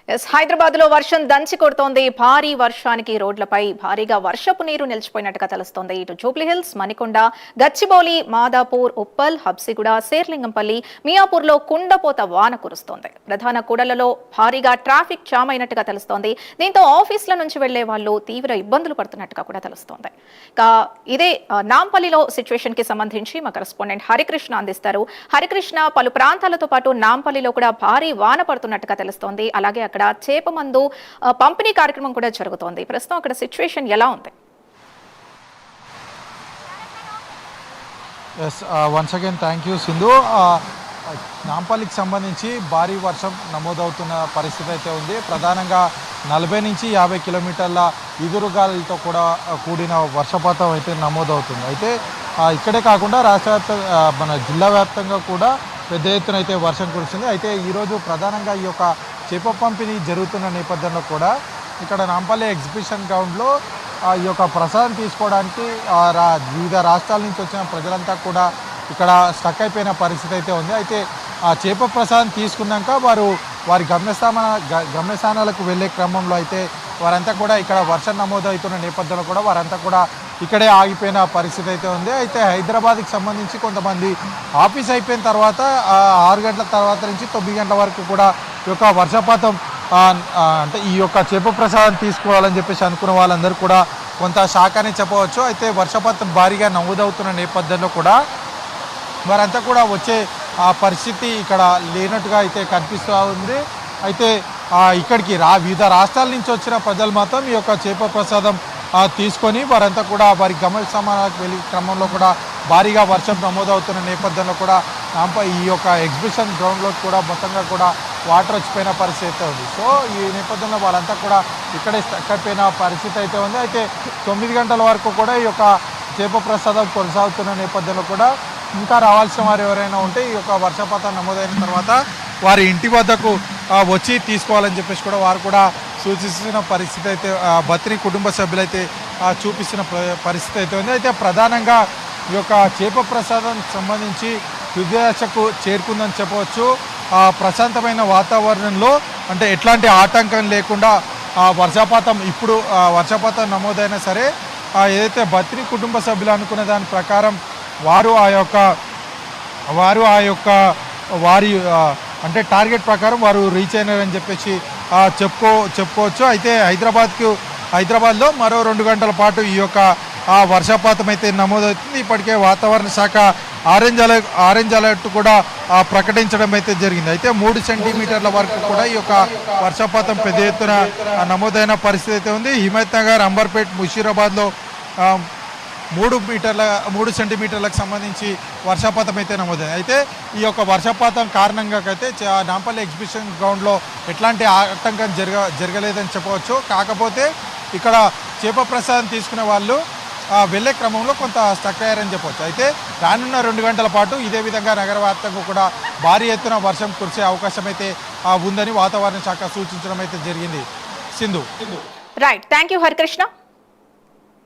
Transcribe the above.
హైదరాబాద్ లో వర్షం దంచి కొడుతోంది. భారీ వర్షానికి రోడ్లపై భారీగా వర్షపు నీరు నిలిచిపోయినట్టుగా తెలుస్తోంది. ఇటు జూబ్లీ హిల్స్, మణికొండ, గచ్చిబౌలి, మాదాపూర్, ఉప్పల్, హబ్సిగూడ, శేర్లింగంపల్లి, మియాపూర్ లో కుండపోత వాన కురుస్తోంది. ప్రధాన కూడళ్లలో భారీగా ట్రాఫిక్ జామ్ అయినట్టుగా తెలుస్తోంది. దీంతో ఆఫీసుల నుంచి వెళ్లే వాళ్ళు తీవ్ర ఇబ్బందులు పడుతున్నట్టుగా కూడా తెలుస్తోంది. ఇదే నాంపల్లిలో సిచ్యువేషన్ కి సంబంధించి మా కరెస్పాండెంట్ హరికృష్ణ అందిస్తారు. హరికృష్ణ, పలు ప్రాంతాలతో పాటు నాంపల్లిలో కూడా భారీ వాన పడుతున్నట్టుగా తెలుస్తోంది. అలాగే అక్కడ చేపమందు పంపిణీ కార్యక్రమం కూడా జరుగుతోంది. ప్రస్తుతం అక్కడ సిచ్యువేషన్ ఎలా ఉంది? Once again thank you Sindhu. నాంపల్లికి సంబంధించి భారీ వర్షం నమోదవుతున్న పరిస్థితి అయితే ఉంది. ప్రధానంగా 40 నుంచి 50 కిలోమీటర్ల ఎదురుగాలులతో కూడా కూడిన వర్షపాతం అయితే నమోదవుతుంది. అయితే ఇక్కడే కాకుండా మన జిల్లా వ్యాప్తంగా కూడా పెద్ద ఎత్తున అయితే వర్షం కురిసింది. అయితే ఈరోజు ప్రధానంగా ఈ యొక్క చేప పంపిణీ జరుగుతున్న నేపథ్యంలో కూడా ఇక్కడ నాంపల్లి ఎగ్జిబిషన్ గ్రౌండ్లో ఈ యొక్క ప్రసాదం తీసుకోవడానికి వివిధ రాష్ట్రాల నుంచి వచ్చిన ప్రజలంతా కూడా ఇక్కడ స్టక్ అయిపోయిన పరిస్థితి అయితే ఉంది. అయితే ఆ చేప ప్రసాదం తీసుకున్నాక వారి గమ్యస్థానాలకు వెళ్ళే క్రమంలో అయితే వారంతా కూడా ఇక్కడ వర్షం నమోదవుతున్న నేపథ్యంలో కూడా వారంతా కూడా ఇక్కడే ఆగిపోయిన పరిస్థితి అయితే ఉంది. అయితే హైదరాబాద్కి సంబంధించి కొంతమంది ఆఫీస్ అయిపోయిన తర్వాత 6 గంటల తర్వాత నుంచి 9 గంటల వరకు కూడా ఈ యొక్క వర్షపాతం అంటే ఈ యొక్క చేప ప్రసాదం తీసుకోవాలని చెప్పేసి అనుకున్న వాళ్ళందరూ కూడా కొంత షాక్ అని చెప్పవచ్చు. అయితే వర్షపాతం భారీగా నమోదవుతున్న నేపథ్యంలో కూడా వారంతా కూడా వచ్చే పరిస్థితి ఇక్కడ లేనట్టుగా అయితే కనిపిస్తూ ఉంది. అయితే ఇక్కడికి వివిధ రాష్ట్రాల నుంచి వచ్చిన ప్రజలు మాత్రం ఈ యొక్క చేప ప్రసాదం తీసుకొని వారంతా కూడా వారి గమ్యస్థానాలకు వెళ్ళే క్రమంలో కూడా భారీగా వర్షం నమోదవుతున్న నేపథ్యంలో కూడా ఈ యొక్క ఎగ్జిబిషన్ గ్రౌండ్లో కూడా మొత్తంగా కూడా వాటర్ వచ్చిపోయిన పరిస్థితి అయితే ఉంది. సో ఈ నేపథ్యంలో వాళ్ళంతా కూడా ఇక్కడే స్టక్ అయిపోయిన పరిస్థితి అయితే ఉంది. అయితే 9 గంటల వరకు కూడా ఈ యొక్క చేప ప్రసాదం కొనసాగుతున్న నేపథ్యంలో కూడా ఇంకా రావాల్సిన వారు ఎవరైనా ఉంటే ఈ యొక్క వర్షపాతం నమోదైన తర్వాత వారి ఇంటి వద్దకు వచ్చి తీసుకోవాలని చెప్పేసి కూడా వారు కూడా సూచిస్తున్న పరిస్థితి అయితే బత్రి కుటుంబ సభ్యులైతే చూపిస్తున్న పరిస్థితి అయితే ఉంది. అయితే ప్రధానంగా ఈ యొక్క చేప ప్రసాదం సంబంధించి తుదిదశకు చేరుకుందని చెప్పవచ్చు. ప్రశాంతమైన వాతావరణంలో అంటే ఎట్లాంటి ఆటంకం లేకుండా వర్షపాతం నమోదైనా సరే ఏదైతే బత్రి కుటుంబ సభ్యులు అనుకున్న దాని ప్రకారం వారి అంటే టార్గెట్ ప్రకారం వారు రీచ్ అయినారని చెప్పేసి చెప్పుకోవచ్చు. అయితే హైదరాబాద్లో మరో 2 గంటల పాటు ఈ యొక్క వర్షపాతం అయితే నమోదవుతుంది. ఇప్పటికే వాతావరణ శాఖ ఆరెంజ్ అలర్ట్ కూడా ప్రకటించడం అయితే జరిగింది. అయితే 3 సెంటీమీటర్ల వరకు కూడా ఈ యొక్క వర్షపాతం పెద్ద ఎత్తున నమోదైన పరిస్థితి అయితే ఉంది. హిమత్ నగర్, అంబర్పేట్, ముషీరాబాద్లో 3 సెంటీమీటర్లకు సంబంధించి వర్షపాతం అయితే నమోదైంది. అయితే ఈ యొక్క వర్షపాతం కారణంగా అయితే నాంపల్లి ఎగ్జిబిషన్ గ్రౌండ్లో ఎట్లాంటి ఆటంకం జరగలేదని చెప్పవచ్చు. కాకపోతే ఇక్కడ చేప ప్రసాదం తీసుకునే వాళ్ళు వెళ్ళే క్రమంలో కొంత స్టక్ అయ్యారని చెప్పవచ్చు. అయితే రానున్న 2 గంటల పాటు ఇదే విధంగా నగర వ్యాప్తంగా కూడా భారీ ఎత్తున వర్షం కురిసే అవకాశం అయితే ఉందని వాతావరణ శాఖ సూచించడం అయితే జరిగింది. Sindhu. Right, thank you Harikrishna.